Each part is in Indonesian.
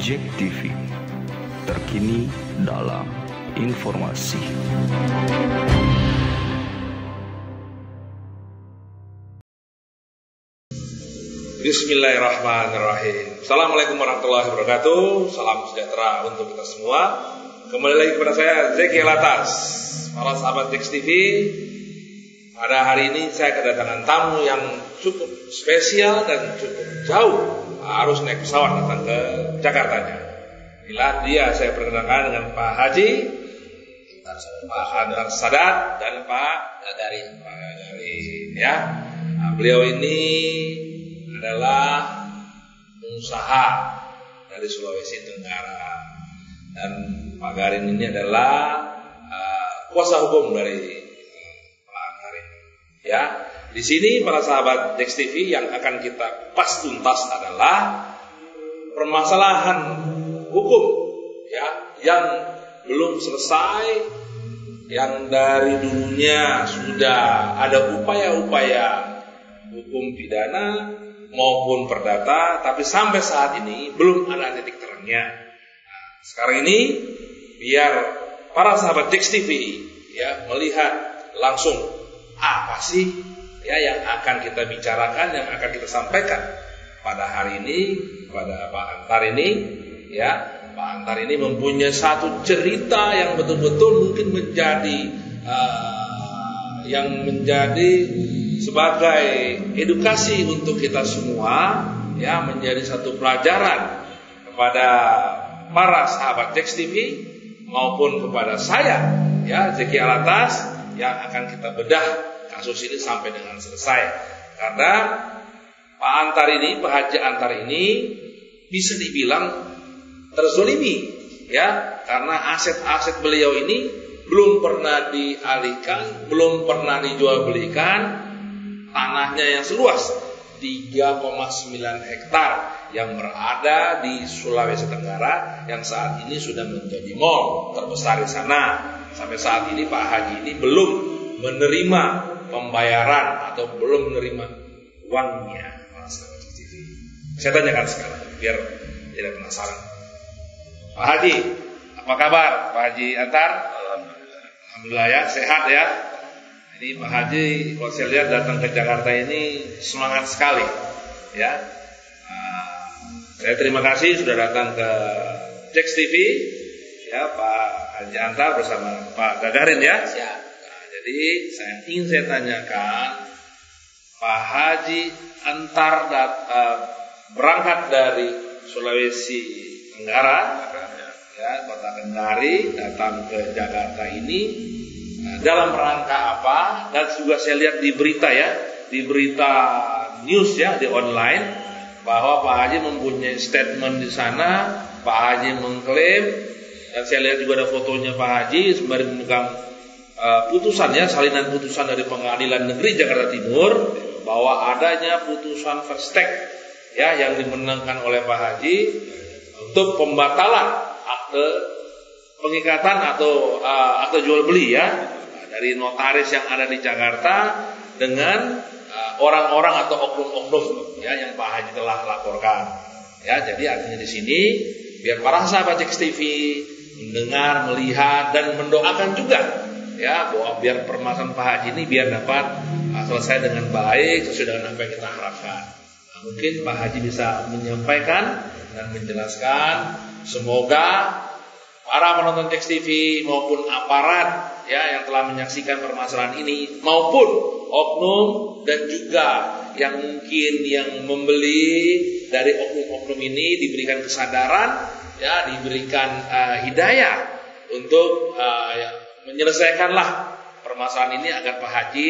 Jack TV, terkini dalam informasi. Bismillahirrahmanirrahim. Assalamualaikum warahmatullahi wabarakatuh. Salam sejahtera untuk kita semua. Kembali lagi kepada saya Zeki Alatas. Para sahabat Jack TV, pada hari ini saya kedatangan tamu yang cukup spesial dan cukup jauh. Harus naik pesawat datang ke Jakartanya. Inilah dia, saya perkenalkan dengan Pak Haji Antar Sadat dan Pak Dadari. Ya. Nah, beliau ini adalah pengusaha dari Sulawesi Tenggara, dan Pak Garin ini adalah kuasa hukum dari Pak Antar ini. Ya, di sini para sahabat Jack TV yang akan kita kupas tuntas adalah permasalahan hukum, ya, yang belum selesai, yang dari dulunya sudah ada upaya-upaya hukum pidana maupun perdata, tapi sampai saat ini belum ada titik terangnya. Nah, sekarang ini biar para sahabat Jack TV ya melihat langsung apa sih ya yang akan kita bicarakan, yang akan kita sampaikan pada hari ini pada Pak Antar ini. Ya, Pak Antar ini mempunyai satu cerita yang betul-betul mungkin menjadi sebagai edukasi untuk kita semua, ya, menjadi satu pelajaran kepada para sahabat Jack TV maupun kepada saya, ya, Zeki Alatas, yang akan kita bedah kasus ini sampai dengan selesai. Karena Pak Antar ini, Pak Haji Antar ini bisa dibilang terzolimi, ya, karena aset-aset beliau ini belum pernah dialihkan, belum pernah dijual belikan. Tanahnya yang seluas 3,9 hektar yang berada di Sulawesi Tenggara, yang saat ini sudah menjadi mal terbesar di sana. Sampai saat ini Pak Haji ini belum menerima pembayaran atau belum menerima uangnya. Saya tanyakan sekarang biar tidak penasaran. Pak Haji, apa kabar Pak Haji Antar? Alhamdulillah ya, sehat ya. Ini Pak Haji, kalau saya lihat datang ke Jakarta ini semangat sekali, ya. Saya terima kasih sudah datang ke Jack TV, ya, Pak Haji Antar bersama Pak Gagarin ya. Siap. Nah, jadi saya tanyakan, Pak Haji Antar berangkat dari Sulawesi Tenggara, ya, Kota Kendari, datang ke Jakarta ini. Nah, dalam rangka apa? Dan juga saya lihat di berita ya, di berita news ya, di online, bahwa Pak Haji mempunyai statement di sana. Pak Haji mengklaim, dan saya lihat juga ada fotonya Pak Haji sembari memegang putusan ya, salinan putusan dari Pengadilan Negeri Jakarta Timur, bahwa adanya putusan first take ya yang dimenangkan oleh Pak Haji untuk pembatalan akte pengikatan atau akte jual beli ya, dari notaris yang ada di Jakarta dengan orang-orang atau oknum-oknum ya yang Pak Haji telah laporkan. Ya, jadi artinya di sini biar para sahabat Jack TV mendengar, melihat dan mendoakan juga ya, bahwa biar permasalahan Pak Haji ini biar dapat selesai dengan baik sesuai dengan apa yang kita harapkan. Nah, mungkin Pak Haji bisa menyampaikan dan menjelaskan. Semoga para penonton Jack TV maupun aparat ya yang telah menyaksikan permasalahan ini maupun oknum dan juga yang mungkin yang membeli dari oknum-oknum ini diberikan kesadaran ya, diberikan hidayah untuk menyelesaikanlah permasalahan ini agar Pak Haji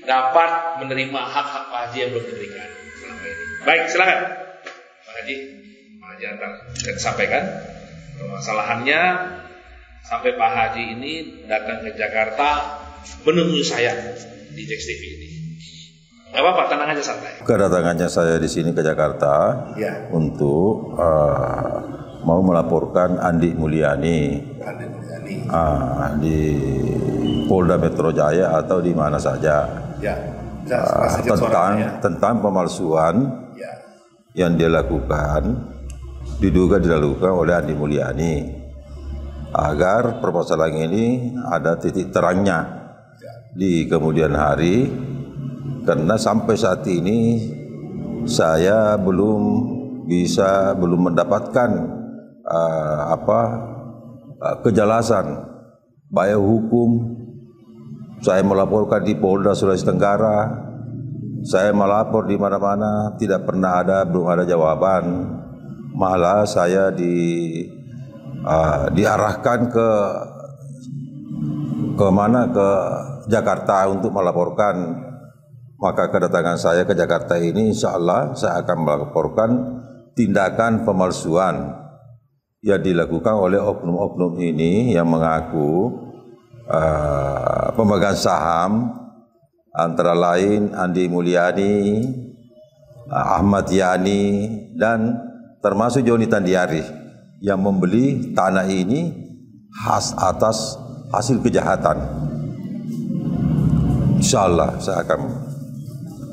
dapat menerima hak-hak Pak Haji yang belum diberikan selama ini. Baik, silakan Pak Haji. Pak Haji Antar sudah disampaikan permasalahannya sampai Pak Haji ini datang ke Jakarta menemui saya di Jack TV ini. Gak apa-apa, tenang aja, santai. Kedatangannya saya di sini ke Jakarta ya, untuk mau melaporkan Andi Mulyani di Polda Metro Jaya atau di mana saja ya, tentang pemalsuan ya yang dia lakukan diduga dilakukan oleh Andi Mulyani agar permasalahan ini ada titik terangnya di kemudian hari, karena sampai saat ini saya belum mendapatkan kejelasan baik hukum. Saya melaporkan di Polda Sulawesi Tenggara, saya melapor di mana-mana, belum ada jawaban. Malah saya diarahkan ke Jakarta untuk melaporkan. Maka kedatangan saya ke Jakarta ini, insya Allah saya akan melaporkan tindakan pemalsuan yang dilakukan oleh oknum-oknum ini yang mengaku pemegang saham, antara lain Andi Mulyani, Ahmad Yani, dan termasuk Joni Tandiari yang membeli tanah ini atas hasil kejahatan. Insya Allah saya akan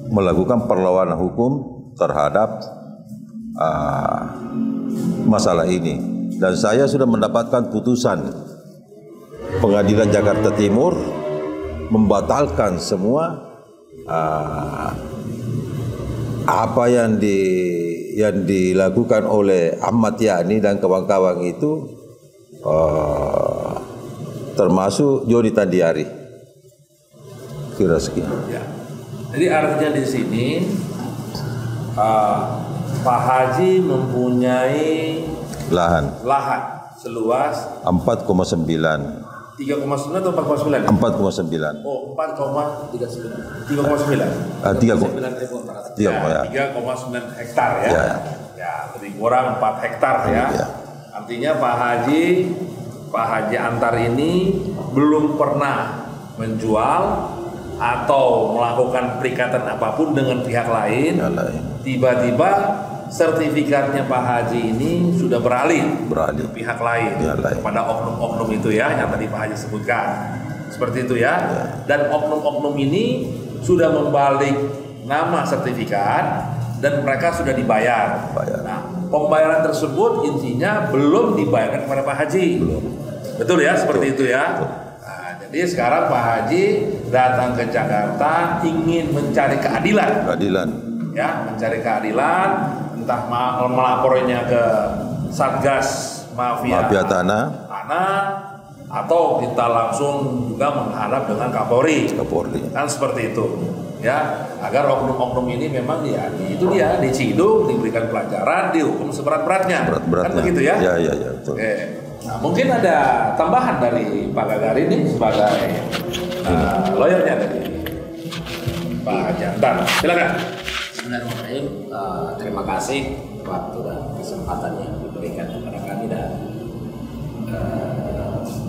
melakukan perlawanan hukum terhadap masalah ini, dan saya sudah mendapatkan putusan Pengadilan Jakarta Timur membatalkan semua apa yang dilakukan oleh Ahmad Yani dan kawan-kawan itu, termasuk Joni Tandiari. Kira sekian. Ya. Jadi artinya di sini Pak Haji mempunyai lahan seluas 4,9. 3,9 atau 4,9? 4,9. Oh, 4,39. 3,9. 3,9 hektar ya. Ya, lebih kurang 4 hektar ya. Artinya Pak Haji Antar ini belum pernah menjual atau melakukan perikatan apapun dengan pihak lain. Tiba-tiba sertifikatnya Pak Haji ini sudah beralih ke pihak lain, kepada oknum-oknum itu ya, yang tadi Pak Haji sebutkan, seperti itu ya. Dan oknum-oknum ini sudah membalik nama sertifikat dan mereka sudah dibayar. Nah, pembayaran tersebut intinya belum dibayarkan kepada Pak Haji. Betul ya, seperti itu ya. Nah, jadi sekarang Pak Haji datang ke Jakarta ingin mencari keadilan. Ya, mencari keadilan, entah melapornya ke Satgas Mafia Tanah, atau kita langsung juga menghadap dengan Kapolri. Kan seperti itu ya, agar oknum-oknum ini memang diciduk, diberikan pelajaran, dihukum seberat-beratnya. Kan begitu ya? Ya, betul. Nah, mungkin ada tambahan dari Pak Gagari ini sebagai lawyernya dari Pak Haji Antar. Silakan. Bismillahirrahmanirrahim. Terima kasih waktu dan kesempatan yang diberikan kepada kami, dan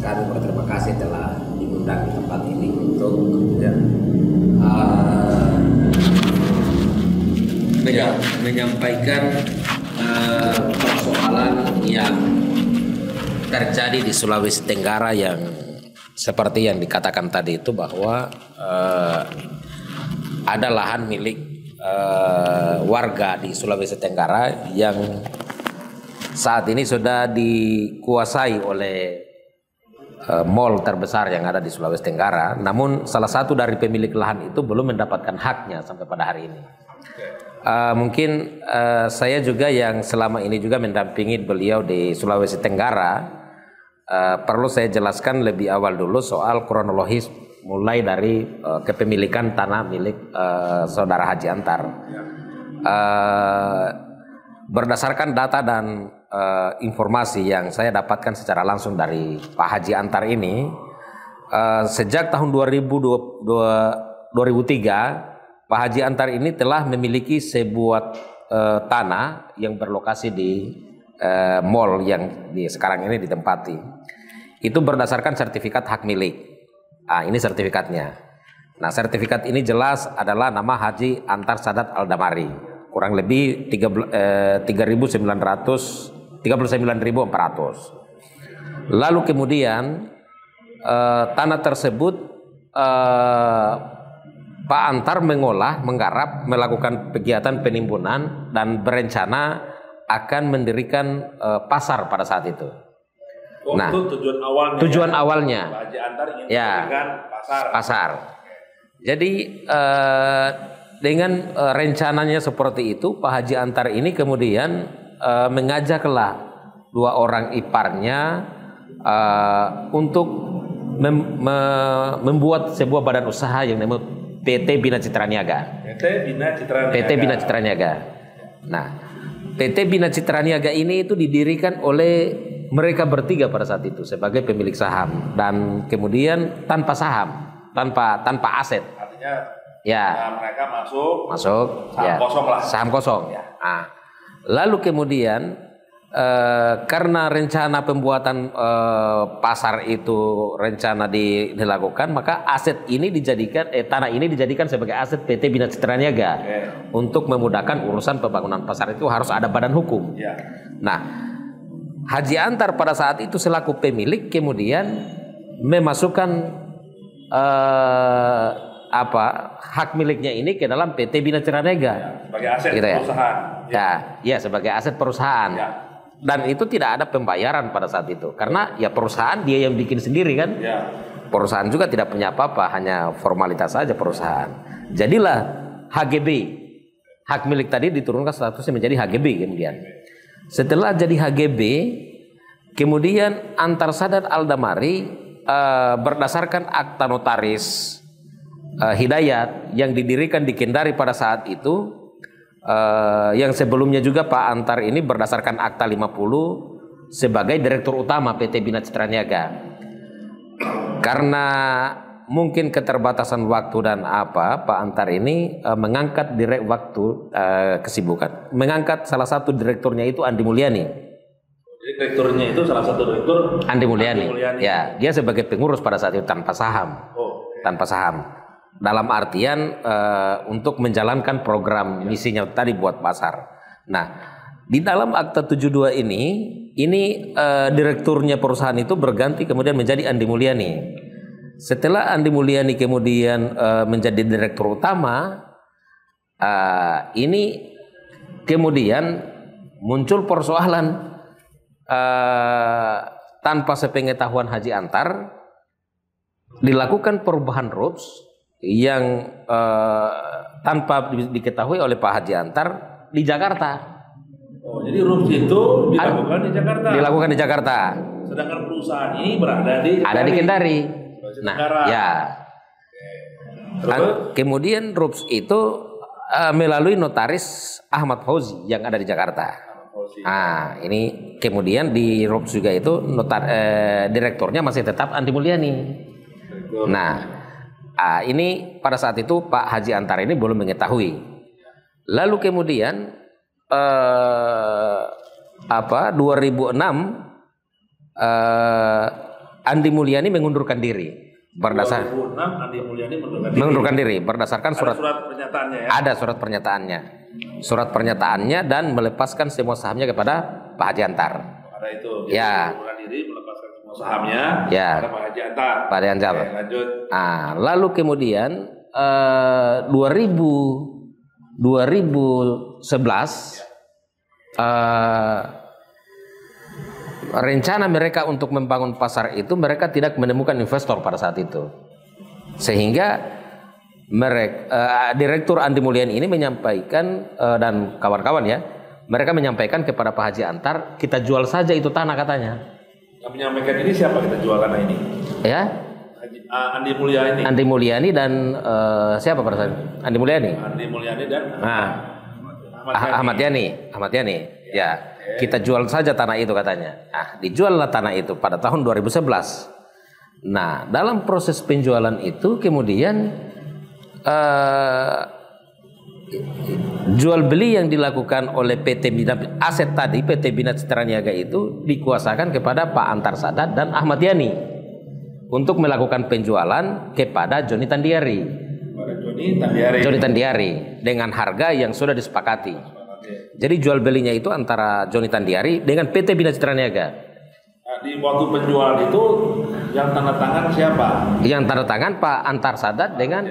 kami berterima kasih telah diundang di tempat ini untuk menyampaikan persoalan yang terjadi di Sulawesi Tenggara, yang seperti yang dikatakan tadi itu, bahwa ada lahan milik warga di Sulawesi Tenggara yang saat ini sudah dikuasai oleh mall terbesar yang ada di Sulawesi Tenggara. Namun salah satu dari pemilik lahan itu belum mendapatkan haknya sampai pada hari ini. Mungkin saya juga yang selama ini juga mendampingi beliau di Sulawesi Tenggara, perlu saya jelaskan lebih awal dulu soal kronologis mulai dari kepemilikan tanah milik saudara Haji Antar. Berdasarkan data dan informasi yang saya dapatkan secara langsung dari Pak Haji Antar ini, sejak tahun 2003 Pak Haji Antar ini telah memiliki sebuah tanah yang berlokasi di mall yang sekarang ini ditempati. Itu berdasarkan sertifikat hak milik. Ini sertifikatnya. Nah, sertifikat ini jelas adalah nama Haji Antar Sadat Aldamari, kurang lebih 39.400. Lalu kemudian tanah tersebut Pak Antar menggarap, melakukan kegiatan penimbunan dan berencana akan mendirikan pasar pada saat itu. Nah, itu tujuan awalnya. Tujuan awalnya. Pak Haji Antar ingin Ya. mendirikan Pasar. Jadi dengan rencananya seperti itu, Pak Haji Antar ini kemudian mengajaklah 2 orang iparnya untuk membuat sebuah badan usaha yang namanya PT Bina Citra Niaga. PT Bina Citra Niaga. Nah, PT Bina Citra Niaga ini itu didirikan oleh mereka bertiga pada saat itu sebagai pemilik saham dan kemudian tanpa saham, tanpa aset. Artinya ya mereka masuk saham ya, kosong lah. Saham kosong. Ya. Nah, lalu kemudian karena rencana pembuatan pasar itu rencana dilakukan, maka aset ini dijadikan tanah ini dijadikan sebagai aset PT Bina Citra Niaga. Untuk memudahkan urusan pembangunan pasar itu harus ada badan hukum. Ya. Nah, Haji Antar pada saat itu selaku pemilik kemudian memasukkan hak miliknya ini ke dalam PT Bina Citra Niaga sebagai aset gitu ya. perusahaan. Ya, sebagai aset perusahaan. Ya. Dan itu tidak ada pembayaran pada saat itu karena ya perusahaan dia yang bikin sendiri kan. Ya. Perusahaan juga tidak punya apa-apa, hanya formalitas saja perusahaan. Jadilah HGB, hak milik tadi diturunkan statusnya menjadi HGB kemudian. Setelah jadi HGB, kemudian Antar Sadat Aldamari berdasarkan akta notaris Hidayat yang didirikan di Kendari pada saat itu, yang sebelumnya juga Pak Antar ini berdasarkan akta 50 sebagai direktur utama PT Bina Citra Niaga. Karena mungkin keterbatasan waktu dan Pak Antar ini mengangkat kesibukan. Mengangkat salah satu direkturnya itu Andi Mulyani. Direkturnya itu salah satu direktur Andi Mulyani. Ya, dia sebagai pengurus pada saat itu tanpa saham. Tanpa saham. Dalam artian untuk menjalankan program misinya tadi buat pasar. Nah, di dalam akta 72 ini direkturnya perusahaan itu berganti kemudian menjadi Andi Mulyani. Setelah Andi Mulyani kemudian menjadi direktur utama, ini kemudian muncul persoalan tanpa sepengetahuan Haji Antar dilakukan perubahan RUPS yang tanpa diketahui oleh Pak Haji Antar di Jakarta. Jadi RUPS itu dilakukan di Jakarta. Dilakukan di Jakarta. Sedangkan perusahaan ini berada di Kendari. Nah, ya. Terus? Kemudian RUPS itu melalui notaris Ahmad Fauzi yang ada di Jakarta. Nah, ini kemudian di RUPS juga itu direkturnya masih tetap Andi Mulyani. Nah, ini pada saat itu Pak Haji Antar ini belum mengetahui. Lalu kemudian 2006 Andi Mulyani mengundurkan diri. 2006 Andi Mulyani mengundurkan diri berdasarkan surat pernyataannya ya. Ada surat pernyataannya. Surat pernyataannya dan melepaskan semua sahamnya kepada Pak Haji Antar. Ada itu. Ya. Mengundurkan diri melepaskan semua sahamnya kepada Pak Haji Antar. Pak Haji Antar. Oke, lanjut. Lalu kemudian 2011 rencana mereka untuk membangun pasar itu mereka tidak menemukan investor pada saat itu, sehingga mereka direktur Andi Mulyani ini menyampaikan dan kawan-kawan ya, mereka menyampaikan kepada Pak Haji Antar, kita jual saja itu tanah katanya. Yang menyampaikan ini siapa, kita jual tanah ini? Ya, Andi Mulyani. Andi Mulyani dan siapa pada saat itu? Andi Mulyani. Andi Mulyani dan Ahmad Yani. Ya, kita jual saja tanah itu katanya. Nah, dijuallah tanah itu pada tahun 2011. Nah, dalam proses penjualan itu kemudian jual beli yang dilakukan oleh PT Bina aset tadi PT Bina Citra Niaga itu dikuasakan kepada Pak Antar Sadat dan Ahmad Yani untuk melakukan penjualan kepada Joni Tandiari. Joni Tandiari dengan harga yang sudah disepakati. Jadi jual belinya itu antara Joni Tandiari dengan PT Bina Citra Niaga. Nah, di waktu penjualan itu yang tanda tangan siapa? Yang tanda tangan Pak Antar Sadat dengan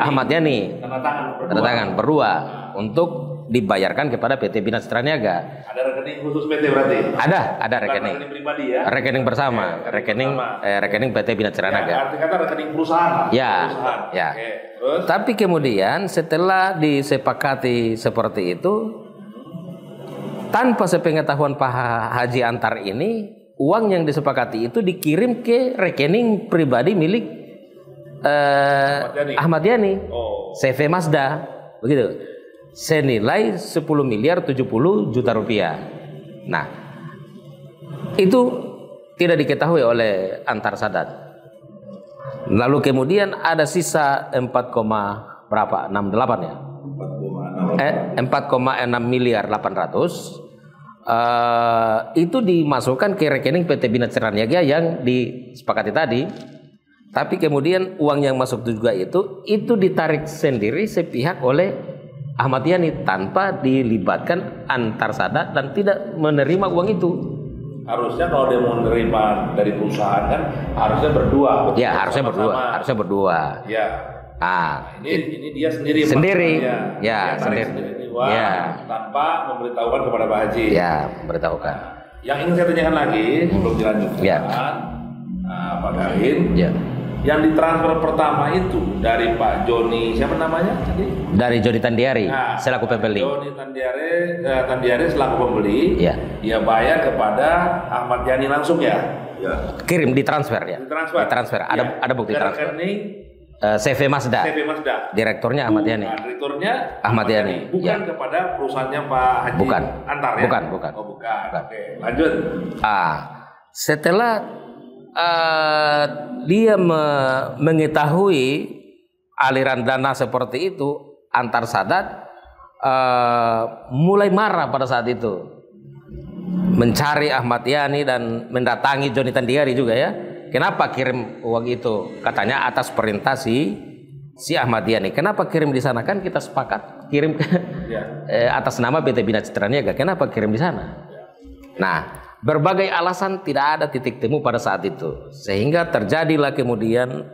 Ahmad Yani. Tanda tangan berdua untuk dibayarkan kepada PT Bina Citra Niaga. Ada rekening khusus PT berarti? Ada rekening. Rekening pribadi ya? Rekening bersama, rekening PT Bina Citra Niaga. Arti kata rekening perusahaan. Ya. Oke, terus? Tapi kemudian setelah disepakati seperti itu, tanpa sepengetahuan Pak Haji Antar ini, uang yang disepakati itu dikirim ke rekening pribadi milik Ahmad Yani, CV Mazda, begitu. Senilai 10 miliar 70 juta rupiah. Nah, itu tidak diketahui oleh Antar Sadat. Lalu kemudian ada sisa 4,68 ya? 4,6 miliar 800 itu dimasukkan ke rekening PT Bina Citra Niaga yang disepakati tadi. Tapi kemudian uang yang masuk juga itu ditarik sendiri sepihak oleh Ahmad Yani tanpa dilibatkan Antar Sadat dan tidak menerima uang itu. Harusnya kalau dia mau menerima dari perusahaan kan harusnya berdua. Ya, harusnya berdua. Ya. Ini dia sendiri. Ya, sendiri. Ya. Tanpa memberitahukan kepada Pak Haji. Ya, memberitahukan. Yang ingin saya tanyakan lagi sebelum dilanjutkan, ya. Pak Garin. Ya. Yang ditransfer pertama itu dari Pak Joni, siapa namanya tadi? Dari Joni Tandiari, selaku pembeli. Joni Tandiari selaku pembeli. Ya. Dia bayar kepada Ahmad Yani langsung ya? Ya. Kirim ditransfer ya. Ditransfer. Ada bukti transfer. CV Mazda. Direkturnya Ahmad Yani. Direkturnya Ahmad Yani. Bukan kepada perusahaannya Pak Haji Antar ya? Bukan. Oh, bukan. Oke, lanjut. Setelah dia mengetahui aliran dana seperti itu, Antar Sadat mulai marah pada saat itu, mencari Ahmad Yani dan mendatangi Joni Tandiari juga ya. Kenapa kirim uang itu? Katanya atas perintah si Ahmad Yani. Kenapa kirim di sana? Kan kita sepakat kirim ke atas nama PT Bina Citra Niaga. Kenapa kirim di sana? Nah, berbagai alasan tidak ada titik temu pada saat itu, sehingga terjadilah kemudian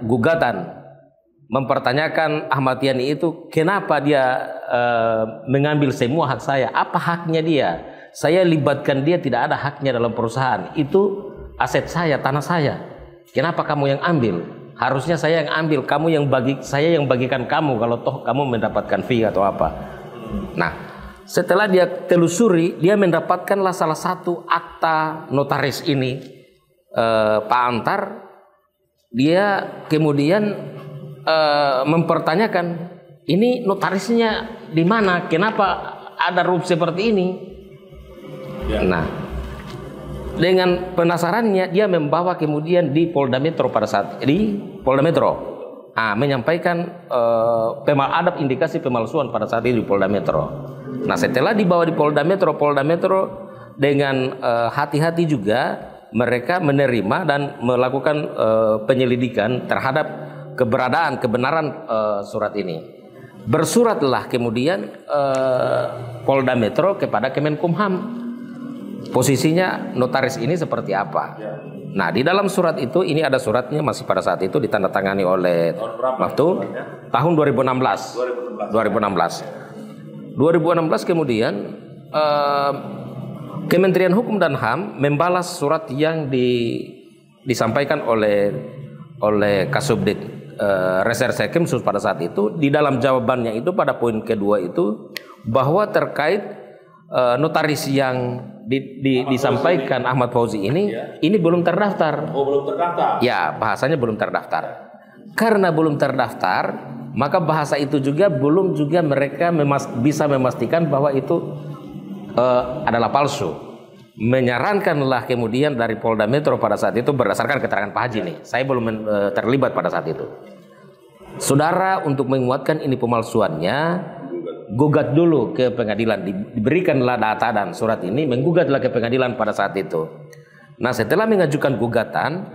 gugatan mempertanyakan Ahmad Yani itu kenapa dia mengambil semua hak saya, apa haknya dia? Saya libatkan dia, tidak ada haknya dalam perusahaan, itu aset saya, tanah saya. Kenapa kamu yang ambil? Harusnya saya yang ambil, saya yang bagikan kamu kalau toh kamu mendapatkan fee atau apa. Nah, setelah dia telusuri, dia mendapatkanlah salah satu akta notaris ini, Pak Antar. Dia kemudian mempertanyakan, ini notarisnya di mana? Kenapa ada rup seperti ini? Nah, dengan penasarannya dia membawa kemudian di Polda Metro pada saat menyampaikan ada indikasi pemalsuan pada saat itu di Polda Metro. Nah, setelah dibawa di Polda Metro dengan hati-hati juga mereka menerima dan melakukan penyelidikan terhadap kebenaran surat ini. Bersuratlah kemudian Polda Metro kepada Kemenkumham. Posisinya notaris ini seperti apa? Nah, di dalam surat itu, ini ada suratnya masih pada saat itu ditandatangani oleh tahun 2016. 2016 kemudian Kementerian Hukum dan HAM membalas surat yang disampaikan oleh Kasubdit Reserse Krimsus pada saat itu. Di dalam jawabannya itu pada poin kedua itu bahwa terkait notaris yang disampaikan Ahmad Fauzi ini belum terdaftar. Oh, belum terdaftar. Ya, bahasanya belum terdaftar. Karena belum terdaftar, maka bahasa itu juga mereka bisa memastikan bahwa itu adalah palsu. Menyarankanlah kemudian dari Polda Metro pada saat itu berdasarkan keterangan Pak Haji nih. Saya belum terlibat pada saat itu. Saudara, untuk menguatkan ini pemalsuannya, gugat dulu ke pengadilan, diberikanlah data dan surat ini, menggugatlah ke pengadilan pada saat itu. Nah, setelah mengajukan gugatan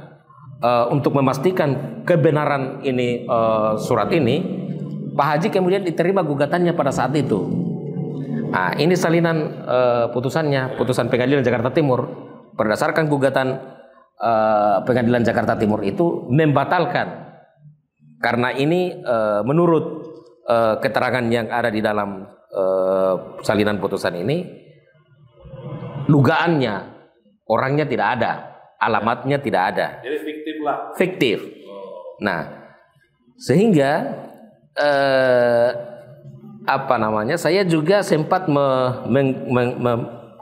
untuk memastikan kebenaran ini surat ini, Pak Haji kemudian diterima gugatannya pada saat itu. Nah, ini salinan putusan Pengadilan Jakarta Timur. Berdasarkan gugatan Pengadilan Jakarta Timur itu membatalkan, karena ini menurut keterangan yang ada di dalam salinan putusan ini, dugaannya orangnya tidak ada, alamatnya tidak ada. Jadi fiktif lah. Fiktif. Nah, sehingga saya juga sempat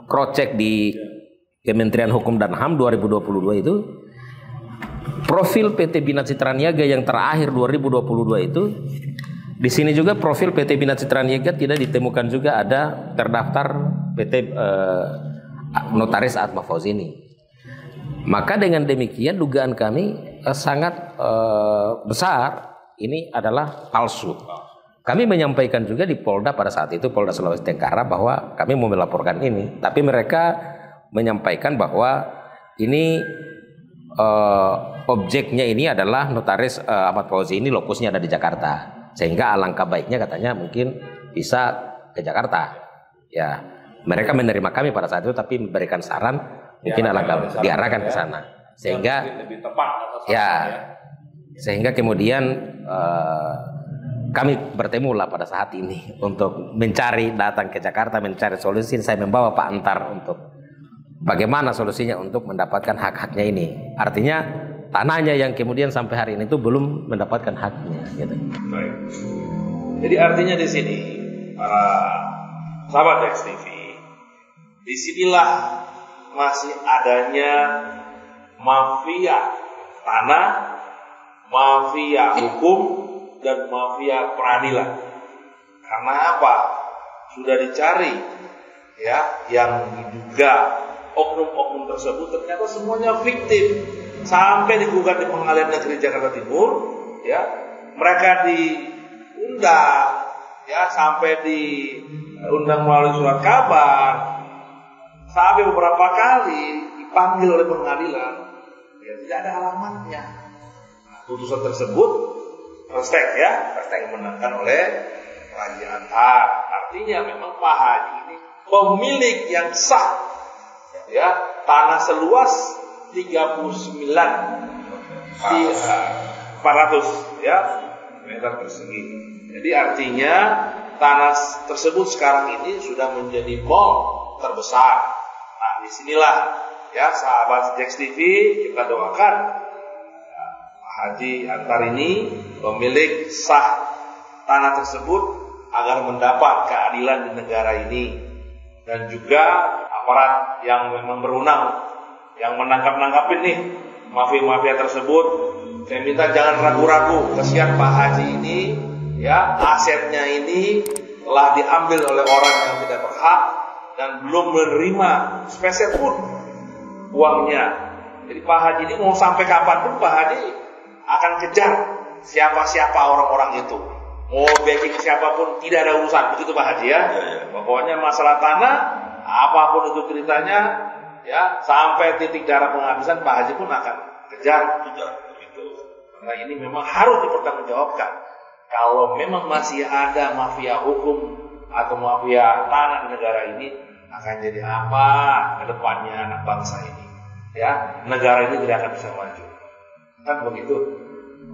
crosscheck di Kementerian Hukum dan HAM 2022 itu, profil PT Bina Citra Niaga yang terakhir 2022 itu, di sini juga profil PT Bina Citra Niaga tidak ditemukan juga ada terdaftar PT Notaris Atma Fauzini. Maka dengan demikian dugaan kami sangat besar ini adalah palsu. Kami menyampaikan juga di Polda pada saat itu, Polda Sulawesi Tenggara, bahwa kami mau melaporkan ini, tapi mereka menyampaikan bahwa ini objeknya ini adalah Notaris Ahmad Fauzi, ini lokusnya ada di Jakarta, sehingga alangkah baiknya katanya mungkin bisa ke Jakarta. Ya, mereka menerima kami pada saat itu, tapi memberikan saran mungkin alangkah diarahkan ke sana, sehingga lebih tepat sehingga kemudian kami bertemu lah pada saat ini untuk datang ke Jakarta mencari solusi. Saya membawa Pak Antar untuk bagaimana solusinya untuk mendapatkan hak-haknya ini. Artinya tanahnya yang kemudian sampai hari ini itu belum mendapatkan haknya. Gitu. Baik. Jadi artinya di sini para sahabat XTV, disinilah masih adanya mafia tanah, mafia hukum, dan mafia peradilan. Karena apa? Sudah dicari ya yang diduga oknum-oknum tersebut ternyata semuanya fiktif. Sampai digugat di Pengadilan Negeri Jakarta Timur, ya, mereka diundang, ya, sampai diundang melalui surat kabar, sampai beberapa kali dipanggil oleh pengadilan, ya, tidak ada alamatnya. Nah, putusan tersebut Restek dimenangkan oleh Raja Antar. Artinya memang Pak Haji ini pemilik yang sah, ya, tanah seluas 400 ya meter persegi. Jadi artinya tanah tersebut sekarang ini sudah menjadi mall terbesar. Nah, disinilah ya sahabat Jax TV, kita doakan Haji Antar ini pemilik sah tanah tersebut agar mendapat keadilan di negara ini, dan juga aparat yang memang berwenang yang menangkap-nangkapin nih mafia-mafia tersebut. Saya minta jangan ragu-ragu, kasihan Pak Haji ini, ya, asetnya ini telah diambil oleh orang yang tidak berhak dan belum menerima spesial pun uangnya. Jadi Pak Haji ini mau sampai kapanpun Pak Haji akan kejar siapa-siapa orang-orang itu. Mau backing siapapun tidak ada urusan, begitu Pak Haji ya. Pokoknya masalah tanah, apapun itu ceritanya, ya, sampai titik darah penghabisan Pak Haji pun akan kejar gitu. Karena ini memang harus dipertanggungjawabkan. Kalau memang masih ada mafia hukum atau mafia tanah di negara ini, akan jadi apa ke depannya anak bangsa ini? Ya, negara ini tidak akan bisa maju. Kan begitu,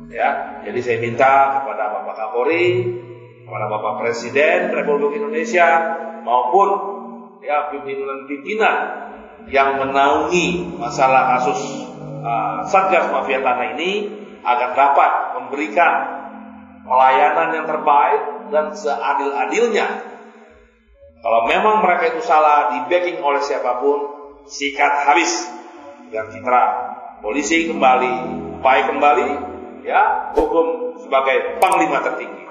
ya. Jadi saya minta kepada Bapak Kapolri, kepada Bapak Presiden Republik Indonesia, maupun ya pimpinan-pimpinan yang menaungi masalah kasus Satgas Mafia Tanah ini, agar dapat memberikan pelayanan yang terbaik dan seadil-adilnya. Kalau memang mereka itu salah, di backing oleh siapapun, sikat habis, biar citra polisi kembali, baik kembali, ya, hukum sebagai panglima tertinggi.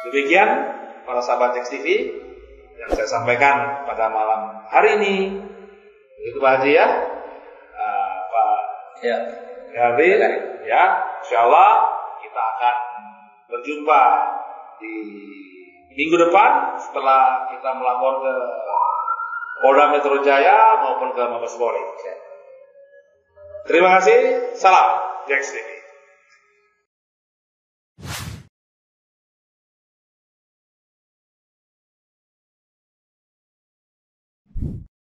Demikian para sahabat Jax TV yang saya sampaikan pada malam hari ini. Begitu Pak Haji ya, Pak Haji, ya, insyaallah kita akan berjumpa di minggu depan setelah kita melapor ke Polda Metro Jaya maupun ke Mabes Polri. Terima kasih, salam Jax TV.